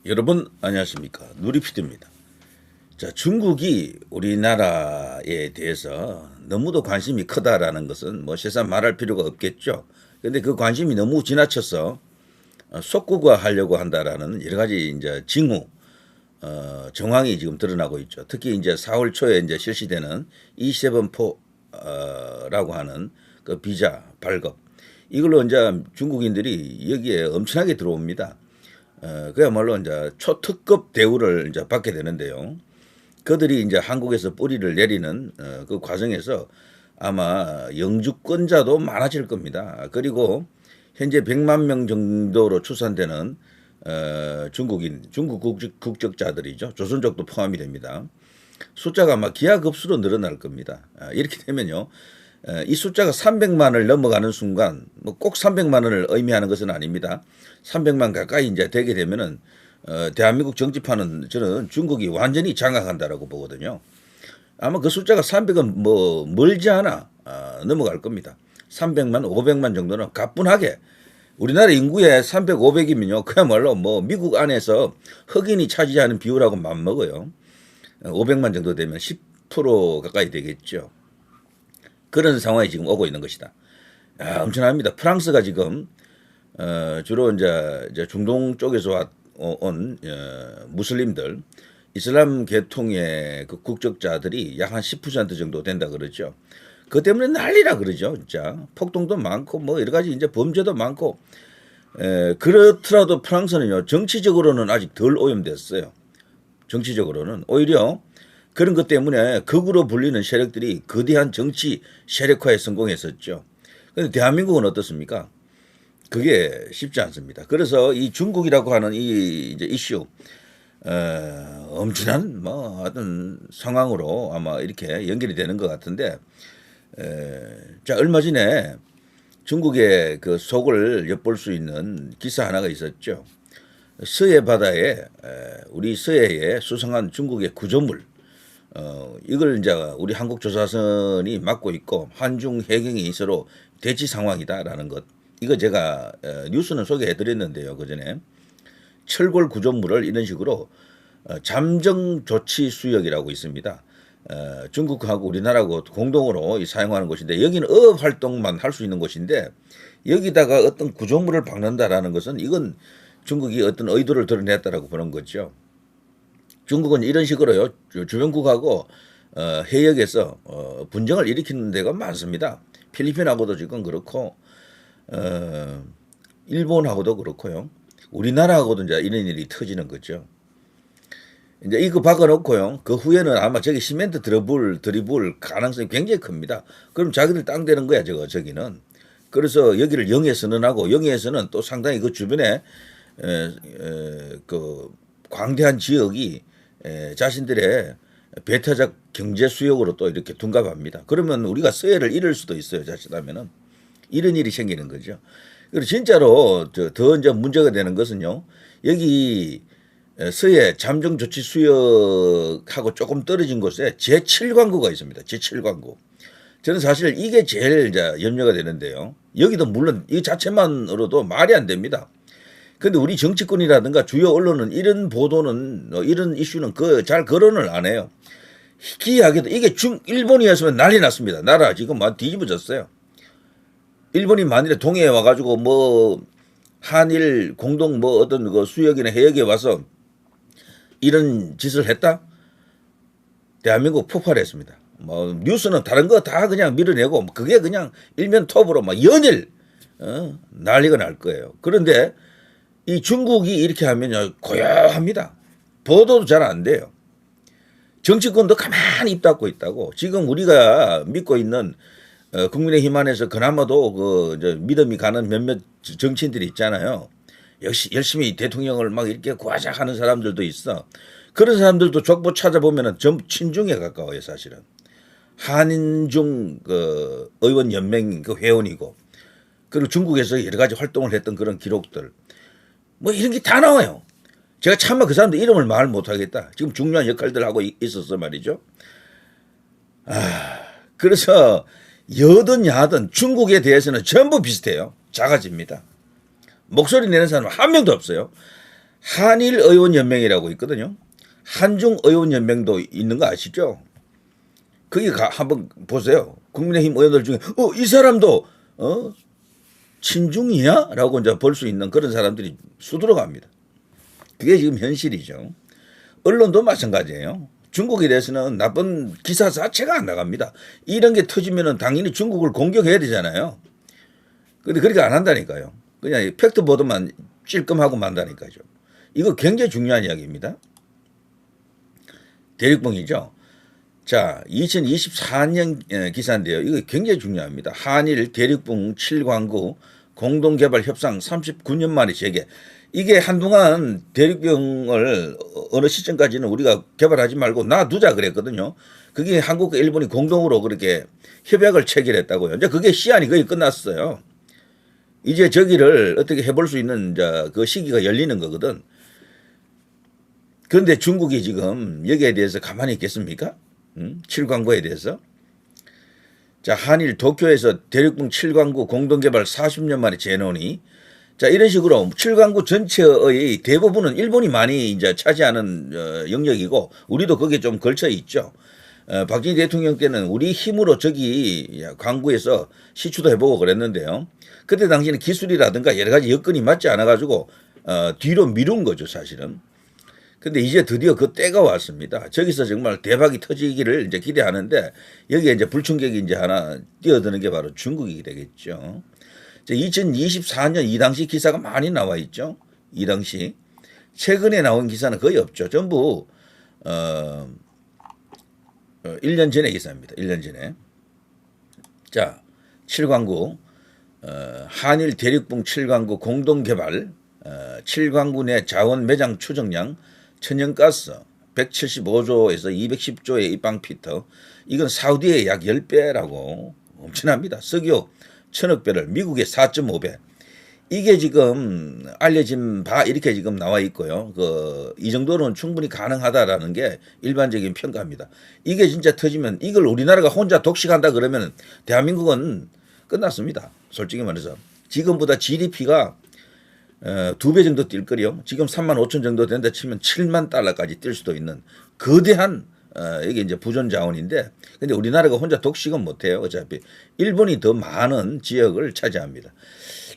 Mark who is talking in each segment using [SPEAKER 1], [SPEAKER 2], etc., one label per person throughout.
[SPEAKER 1] 여러분 안녕하십니까, 누리피디입니다. 자, 중국이 우리나라에 대해서 너무도 관심이 크다라는 것은 뭐 세상 말할 필요가 없겠죠. 그런데 그 관심이 너무 지나쳐서 속국화하려고 한다라는 여러 가지 이제 징후 정황이 지금 드러나고 있죠. 특히 이제 4월 초에 이제 실시되는 E7포라고 하는 그 비자 발급, 이걸로 이제 중국인들이 여기에 엄청나게 들어옵니다. 그야말로 이제 초특급 대우를 이제 받게 되는데요. 그들이 이제 한국에서 뿌리를 내리는 그 과정에서 아마 영주권자도 많아질 겁니다. 그리고 현재 100만 명 정도로 추산되는 중국 국적자들이죠. 조선족도 포함이 됩니다. 숫자가 아마 기하급수로 늘어날 겁니다. 이렇게 되면요, 이 숫자가 300만을 넘어가는 순간, 뭐 꼭 300만 원을 의미하는 것은 아닙니다. 300만 가까이 이제 되게 되면은 대한민국 정치판은 저는 중국이 완전히 장악한다라고 보거든요. 아마 그 숫자가 300은 뭐 멀지 않아 넘어갈 겁니다. 300만, 500만 정도는 가뿐하게, 우리나라 인구의 300, 500이면요 그야말로 뭐 미국 안에서 흑인이 차지하는 비율하고 맞먹어요. 500만 정도 되면 10% 가까이 되겠죠. 그런 상황이 지금 오고 있는 것이다. 엄청납니다. 프랑스가 지금 주로 이제 중동 쪽에서 온 무슬림들, 이슬람 계통의 그 국적자들이 약 한 10% 정도 된다 그러죠. 그 때문에 난리라 그러죠. 진짜 폭동도 많고 뭐 여러 가지 이제 범죄도 많고. 그렇더라도 프랑스는요, 정치적으로는 아직 덜 오염됐어요. 정치적으로는 오히려 그런 것 때문에 극으로 불리는 세력들이 거대한 정치 세력화에 성공했었죠. 그런데 대한민국은 어떻습니까? 그게 쉽지 않습니다. 그래서 이 중국이라고 하는 이 이제 이슈, 엄청난 뭐 어떤 상황으로 아마 이렇게 연결이 되는 것 같은데, 자, 얼마 전에 중국의 그 속을 엿볼 수 있는 기사 하나가 있었죠. 서해 바다에 우리 서해에 수상한 중국의 구조물, 이걸 이제 우리 한국 조사선이 맡고 있고 한중 해경이 서로 대치 상황이다라는 것. 이거 제가 뉴스는 소개해드렸는데요. 그 전에 철골 구조물을 이런 식으로 잠정 조치 수역이라고 있습니다. 중국하고 우리나라하고 공동으로 사용하는 곳인데, 여기는 어업 활동만 할 수 있는 곳인데 여기다가 어떤 구조물을 박는다라는 것은 이건 중국이 어떤 의도를 드러냈다라고 보는 거죠. 중국은 이런 식으로요, 주변국하고 해역에서 분쟁을 일으키는 데가 많습니다. 필리핀하고도 지금 그렇고, 일본하고도 그렇고요. 우리나라하고도 이제 이런 일이 터지는 거죠. 이제 이거 박아놓고요, 그 후에는 아마 저기 시멘트 들이부을 가능성이 굉장히 큽니다. 그럼 자기들 땅 되는 거야, 저기는. 그래서 여기를 영해 선언하고, 영해에서는 또 상당히 그 주변에 그 광대한 지역이 자신들의 배타적 경제 수역으로 또 이렇게 둔갑합니다. 그러면 우리가 서해를 잃을 수도 있어요. 자칫하면은 이런 일이 생기는 거죠. 그리고 진짜로 더 이제 문제가 되는 것은요, 여기 서해 잠정 조치 수역하고 조금 떨어진 곳에 제7광구가 있습니다. 제7광구. 저는 사실 이게 제일 이제 염려가 되는데요. 여기도 물론 이 자체만으로도 말이 안 됩니다. 근데 우리 정치권이라든가 주요 언론은 이런 보도는, 이런 이슈는 잘 거론을 안 해요. 희귀하게도 이게 일본이었으면 난리 났습니다. 나라 지금 막 뒤집어졌어요. 일본이 만일에 동해에 와가지고 뭐 한일 공동 뭐 어떤 그 수역이나 해역에 와서 이런 짓을 했다? 대한민국 폭발했습니다. 뭐 뉴스는 다른 거 다 그냥 밀어내고 그게 그냥 일면 톱으로 막 연일 난리가 날 거예요. 그런데 이 중국이 이렇게 하면요, 고요합니다. 보도도 잘 안 돼요. 정치권도 가만히 입 닫고 있다고. 지금 우리가 믿고 있는 국민의힘 안에서 그나마도 그 믿음이 가는 몇몇 정치인들이 있잖아요. 역시 열심히 대통령을 막 이렇게 구하자하는 사람들도 있어. 그런 사람들도 족보 찾아보면은 전부 친중에 가까워요, 사실은. 한인중 그 의원 연맹 그 회원이고, 그리고 중국에서 여러 가지 활동을 했던 그런 기록들, 뭐 이런 게 다 나와요. 제가 차마 그 사람들 이름을 말 못하겠다. 지금 중요한 역할들 하고 있었어 말이죠. 그래서 여든 야든 중국에 대해서는 전부 비슷해요. 작아집니다. 목소리 내는 사람은 한 명도 없어요. 한일 의원연맹이라고 있거든요. 한중 의원연맹도 있는 거 아시죠? 거기 한번 보세요. 국민의힘 의원들 중에 이 사람도 친중이야? 라고 이제 볼 수 있는 그런 사람들이 수두룩합니다. 그게 지금 현실이죠. 언론도 마찬가지예요. 중국에 대해서는 나쁜 기사 자체가 안 나갑니다. 이런 게 터지면은 당연히 중국을 공격해야 되잖아요. 근데 그렇게 안 한다니까요. 그냥 팩트 보도만 찔끔하고 만다니까요. 이거 굉장히 중요한 이야기입니다. 대륙봉이죠. 자, 2024년 기사인데요. 이거 굉장히 중요합니다. 한일 대륙봉 7광구 공동개발 협상 39년 만에 재개. 이게 한동안 대륙병을 어느 시점까지는 우리가 개발하지 말고 놔두자 그랬거든요. 그게 한국과 일본이 공동으로 그렇게 협약을 체결했다고요. 이제 그게 시한이 거의 끝났어요. 이제 저기를 어떻게 해볼 수 있는 이제 그 시기가 열리는 거거든. 그런데 중국이 지금 여기에 대해서 가만히 있겠습니까? 7광구에 대해서. 자, 한일 도쿄에서 대륙봉 7광구 공동개발 40년 만에 재논의. 자, 이런 식으로 7광구 전체의 대부분은 일본이 많이 이제 차지하는 영역이고 우리도 거기에 좀 걸쳐 있죠. 박정희 대통령 때는 우리 힘으로 저기 광구에서 시추도 해보고 그랬는데요. 그때 당시에는 기술이라든가 여러 가지 여건이 맞지 않아가지고 뒤로 미룬 거죠, 사실은. 근데 이제 드디어 그 때가 왔습니다. 저기서 정말 대박이 터지기를 이제 기대하는데 여기에 이제 불충격이 이제 하나 뛰어드는 게 바로 중국이 되겠죠. 2024년 이 당시 기사가 많이 나와 있죠. 이 당시. 최근에 나온 기사는 거의 없죠. 전부 1년 전의 기사입니다. 1년 전에. 자, 7광구 한일 대륙봉 7광구 공동개발 7광구 내 자원 매장 추정량 천연가스 175조에서 210조의 입방피터. 이건 사우디의 약 10배라고 엄청납니다. 석유 1000억 배를 미국의 4.5배. 이게 지금 알려진 바 이렇게 지금 나와 있고요. 이 정도는 충분히 가능하다라는 게 일반적인 평가입니다. 이게 진짜 터지면 이걸 우리나라가 혼자 독식한다 그러면 대한민국은 끝났습니다. 솔직히 말해서. 지금보다 GDP가 2배 정도 뛸 거요. 지금 3만 5천 정도 된다 치면 7만 달러까지 뛸 수도 있는 거대한 이게 이제 부존 자원인데 근데 우리나라가 혼자 독식은 못해요. 어차피 일본이 더 많은 지역을 차지합니다.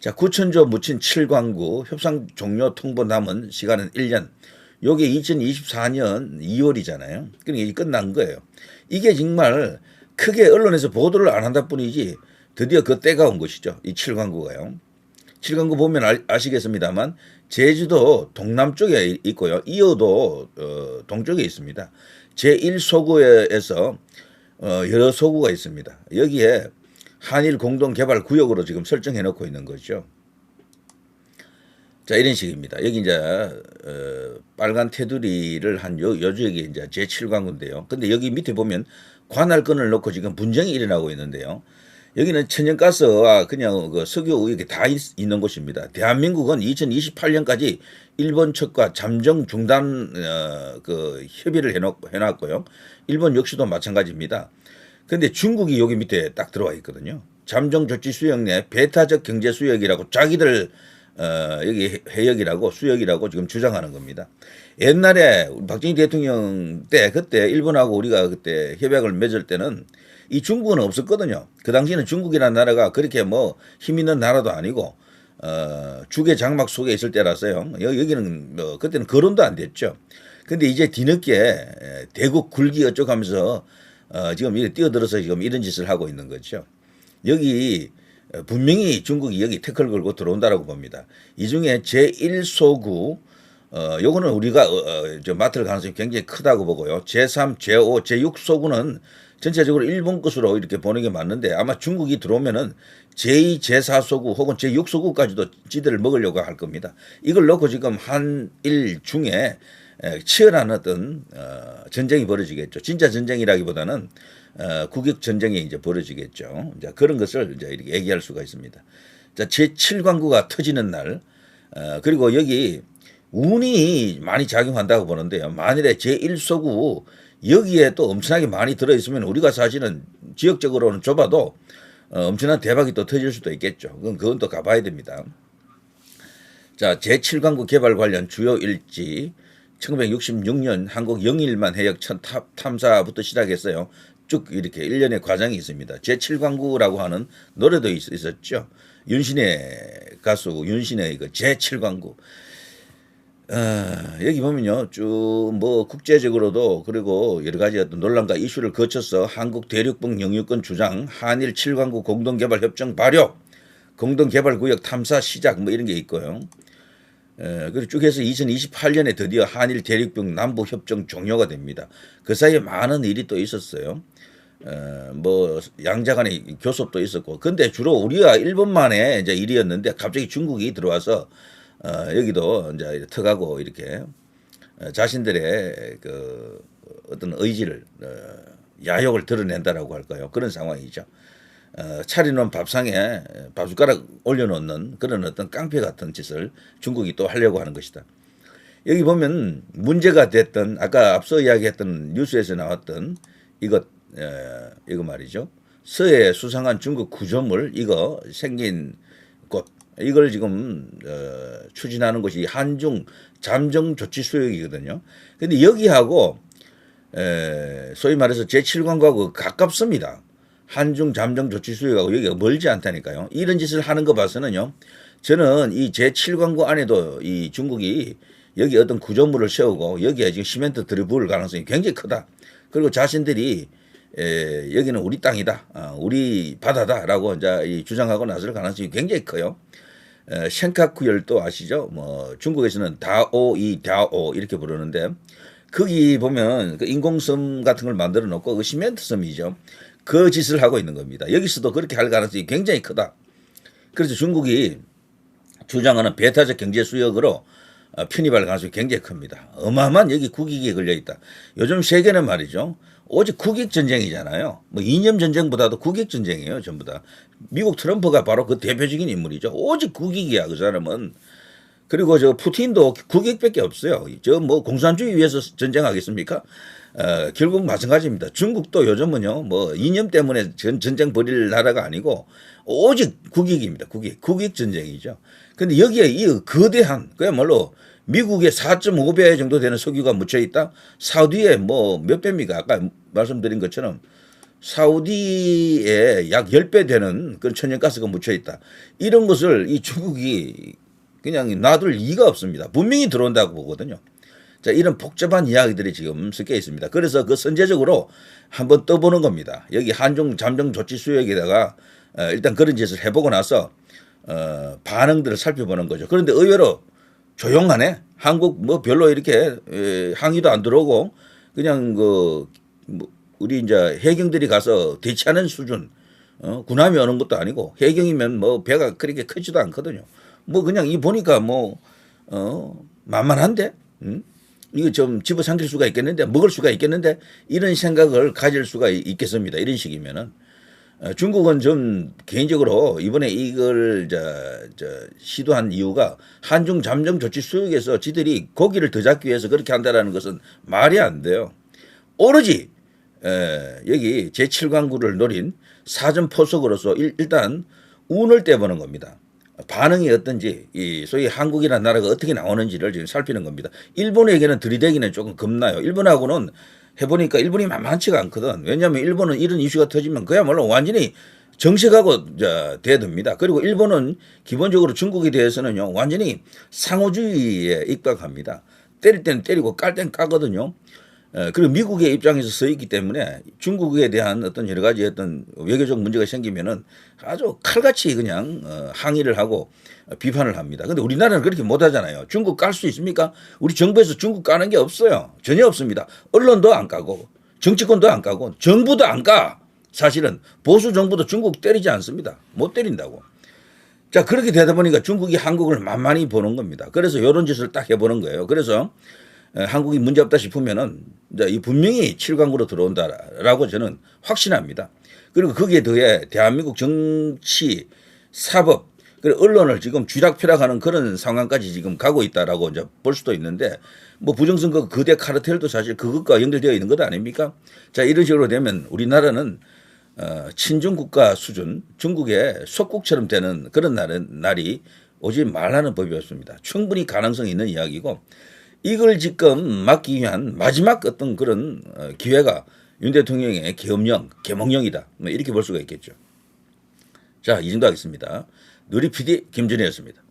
[SPEAKER 1] 자, 9천조 묻힌 7광구 협상 종료 통보 남은 시간은 1년. 요게 2024년 2월이잖아요. 그러니까 이게 끝난 거예요. 이게 정말 크게 언론에서 보도를 안 한다 뿐이지 드디어 그 때가 온 것이죠. 이 7광구가요. 7광구 보면 아시겠습니다만 제주도 동남쪽에 있고요. 이어도 동쪽에 있습니다. 제1소구에서 여러 소구가 있습니다. 여기에 한일 공동개발 구역으로 지금 설정해 놓고 있는 거죠. 자, 이런 식입니다. 여기 이제 빨간 테두리를 한 요 지역이 이제 제7광구인데요. 근데 여기 밑에 보면 관할권을 놓고 지금 분쟁이 일어나고 있는데요. 여기는 천연가스와 그냥 그 석유 이렇게 다 있는 곳입니다. 대한민국은 2028년까지 일본 측과 잠정 중단 그 협의를 해놨고요. 일본 역시도 마찬가지입니다. 그런데 중국이 여기 밑에 딱 들어와 있거든요. 잠정 조치 수역 내 배타적 경제 수역이라고 자기들 여기 해역이라고 수역이라고 지금 주장하는 겁니다. 옛날에 박정희 대통령 때 그때 일본하고 우리가 그때 협약을 맺을 때는 이 중국은 없었거든요. 그 당시에는 중국이라는 나라가 그렇게 뭐 힘 있는 나라도 아니고 죽의 장막 속에 있을 때라서요. 여기는 뭐 그때는 거론도 안 됐죠. 근데 이제 뒤늦게 대국 굴기 어쩌고 하면서 지금 이렇게 뛰어들어서 지금 이런 짓을 하고 있는 거죠. 여기 분명히 중국이 여기 태클 걸고 들어온다라고 봅니다. 이 중에 제1소구 요거는 우리가 맡을 가능성이 굉장히 크다고 보고요. 제3, 제5, 제6소구는 전체적으로 일본 것으로 이렇게 보는 게 맞는데 아마 중국이 들어오면은 제2, 제4소구 혹은 제6소구까지도 지들을 먹으려고 할 겁니다. 이걸 놓고 지금 한일 중에 치열한 어떤 전쟁이 벌어지겠죠. 진짜 전쟁이라기보다는 국익 전쟁이 이제 벌어지겠죠. 이제 그런 것을 이제 이렇게 얘기할 수가 있습니다. 자, 제7광구가 터지는 날 그리고 여기 운이 많이 작용한다고 보는데요. 만일에 제1소구 여기에 또 엄청나게 많이 들어있으면 우리가 사실은 지역적으로는 좁아도 엄청난 대박이 또 터질 수도 있겠죠. 그건 또 가봐야 됩니다. 자, 제7광구 개발 관련 주요 일지 1966년 한국 영일만 해역 첫 탐사부터 시작했어요. 쭉 이렇게 일련의 과정이 있습니다. 제7광구라고 하는 노래도 있었죠. 윤신의 가수 윤신의 그 제7광구. 여기 보면요, 쭉 뭐 국제적으로도 그리고 여러 가지 어떤 논란과 이슈를 거쳐서 한국 대륙붕 영유권 주장, 한일 7광구 공동개발 협정 발효, 공동개발구역 탐사 시작 뭐 이런 게 있고요. 그리고 쭉 해서 2028년에 드디어 한일 대륙붕 남북협정 종료가 됩니다. 그 사이에 많은 일이 또 있었어요. 뭐 양자 간의 교섭도 있었고, 근데 주로 우리가 일본만의 이제 일이었는데 갑자기 중국이 들어와서 여기도 이제 터가고 이렇게 자신들의 그 어떤 의지를 야욕을 드러낸다라고 할까요? 그런 상황이죠. 차려놓은 밥상에 밥숟가락 올려놓는 그런 어떤 깡패 같은 짓을 중국이 또 하려고 하는 것이다. 여기 보면 문제가 됐던 아까 앞서 이야기했던 뉴스에서 나왔던 이거 말이죠. 서해 수상한 중국 구조물 이거 생긴 곳 이걸 지금 추진하는 것이 한중 잠정 조치 수역이거든요. 근데 여기하고 소위 말해서 제7광구하고 가깝습니다. 한중 잠정 조치 수역하고 여기가 멀지 않다니까요. 이런 짓을 하는 거 봐서는요. 저는 이 제7광구 안에도 이 중국이 여기 어떤 구조물을 세우고 여기에 지금 시멘트 들이부을 가능성이 굉장히 크다. 그리고 자신들이 여기는 우리 땅이다, 우리 바다다라고 이제 주장하고 나설 가능성이 굉장히 커요. 셴카쿠열도 아시죠? 뭐 중국에서는 다오이 다오 이렇게 부르는데 거기 보면 그 인공섬 같은 걸 만들어 놓고 그 시멘트 섬이죠. 그 짓을 하고 있는 겁니다. 여기서도 그렇게 할 가능성이 굉장히 크다. 그래서 중국이 주장하는 배타적 경제 수역으로 편입할 가능성이 굉장히 큽니다. 어마어마한 여기 국익이 걸려 있다. 요즘 세계는 말이죠. 오직 국익 전쟁이잖아요. 뭐 이념 전쟁보다도 국익 전쟁이에요, 전부 다. 미국 트럼프가 바로 그 대표적인 인물이죠. 오직 국익이야, 그 사람은. 그리고 저 푸틴도 국익밖에 없어요. 저 뭐 공산주의 위해서 전쟁하겠습니까? 결국 마찬가지입니다. 중국도 요즘은요, 뭐 이념 때문에 전쟁 벌일 나라가 아니고 오직 국익입니다. 국익 전쟁이죠. 근데 여기에 이 거대한 그야말로 미국의 4.5배 정도 되는 석유가 묻혀 있다. 사우디에 뭐 몇 배입니까? 아까 말씀드린 것처럼 사우디에 약 10배 되는 그런 천연가스가 묻혀 있다. 이런 것을 이 중국이 그냥 놔둘 이유가 없습니다. 분명히 들어온다고 보거든요. 자, 이런 복잡한 이야기들이 지금 섞여 있습니다. 그래서 그 선제적으로 한번 떠보는 겁니다. 여기 한중 잠정 조치 수역에다가 일단 그런 짓을 해보고 나서 반응들을 살펴보는 거죠. 그런데 의외로 조용하네. 한국 뭐 별로 이렇게 항의도 안 들어오고 그냥 그 뭐 우리 이제 해경들이 가서 대치하는 수준. 군함이 오는 것도 아니고 해경이면 뭐 배가 그렇게 크지도 않거든요. 뭐 그냥 이 보니까 뭐 만만한데 이거 좀 집어삼킬 수가 있겠는데 먹을 수가 있겠는데 이런 생각을 가질 수가 있겠습니다. 이런 식이면은 중국은 좀 개인적으로 이번에 이걸 시도한 이유가 한중 잠정 조치 수역에서 지들이 고기를 더 잡기 위해서 그렇게 한다라는 것은 말이 안 돼요. 오로지 여기 제7광구를 노린 사전 포석으로서 일단 운을 떼보는 겁니다. 반응이 어떤지 이 소위 한국이라는 나라가 어떻게 나오는지를 지금 살피는 겁니다. 일본에게는 들이대기는 조금 겁나요. 일본하고는 해보니까 일본이 만만치가 않거든. 왜냐하면 일본은 이런 이슈가 터지면 그야말로 완전히 정색하고 대듭니다. 그리고 일본은 기본적으로 중국에 대해서는요 완전히 상호주의에 입각합니다. 때릴 때는 때리고 깔 때는 까거든요. 그리고 미국의 입장에서 서 있기 때문에 중국에 대한 어떤 여러 가지 어떤 외교적 문제가 생기면은 아주 칼같이 그냥 항의를 하고 비판을 합니다. 근데 우리나라는 그렇게 못 하잖아요. 중국 깔 수 있습니까? 우리 정부에서 중국 까는 게 없어요. 전혀 없습니다. 언론도 안 까고 정치권도 안 까고 정부도 안 까. 사실은 보수 정부도 중국 때리지 않습니다. 못 때린다고. 자, 그렇게 되다 보니까 중국이 한국을 만만히 보는 겁니다. 그래서 이런 짓을 딱 해보는 거예요. 그래서 한국이 문제 없다 싶으면은 이 분명히 7강구로 들어온다라고 저는 확신합니다. 그리고 거기에 더해 대한민국 정치, 사법, 그리고 언론을 지금 쥐락펴락하는 그런 상황까지 지금 가고 있다라고 이제 볼 수도 있는데 뭐 부정선거 거대 카르텔도 사실 그것과 연결되어 있는 것 아닙니까? 자, 이런 식으로 되면 우리나라는 친중국가 수준, 중국의 속국처럼 되는 그런 날이 오지 말라는 법이었습니다. 충분히 가능성이 있는 이야기고 이걸 지금 막기 위한 마지막 어떤 그런 기회가 윤 대통령의 계엄령, 계몽령이다. 뭐 이렇게 볼 수가 있겠죠. 자, 이 정도 하겠습니다. 누리 PD 김준희였습니다.